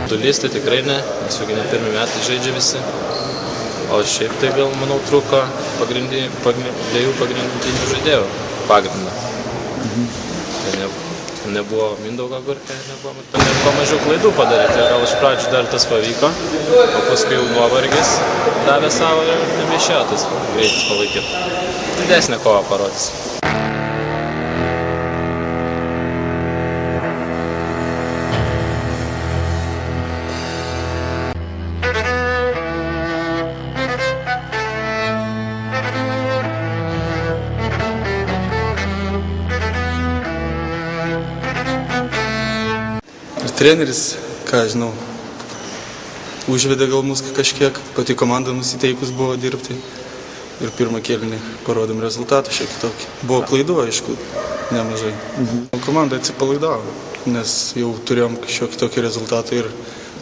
Dulys tai tikrai ne, nes jau ne pirmi metai žaidžia visi. O šiaip tai gal, manau, trūko dviejų pagrindinių žaidėjų pagrindą. Tai nebuvo Mindaugo Gurkė, nebuvo mažiau klaidų padaryti. Gal iš pradžių dar tas pavyko, o paskui jau nuovargis davė savo ir nebeišėjo tas greitis palaikyti. Didesnė kova parodys. Treneris, ką žinau, užvedė gal mus kažkiek, pati komanda nusiteikus buvo dirbti ir pirmą kėlinį parodėm rezultatą šiek tiek tokį. Buvo klaidų, aišku, nemažai. Komanda atsipalaidavo, nes jau turėjom šiokį tokį rezultatą ir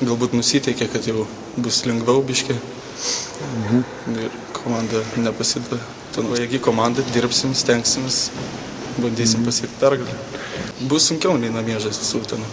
galbūt nusiteikė, kad jau bus lengviau biškį. Ir komanda nepasidavė. Jeigu komanda dirbsim, stengsimės, bandysim pasiekti pergalę. Bus sunkiau nei namie žaisti su Utena.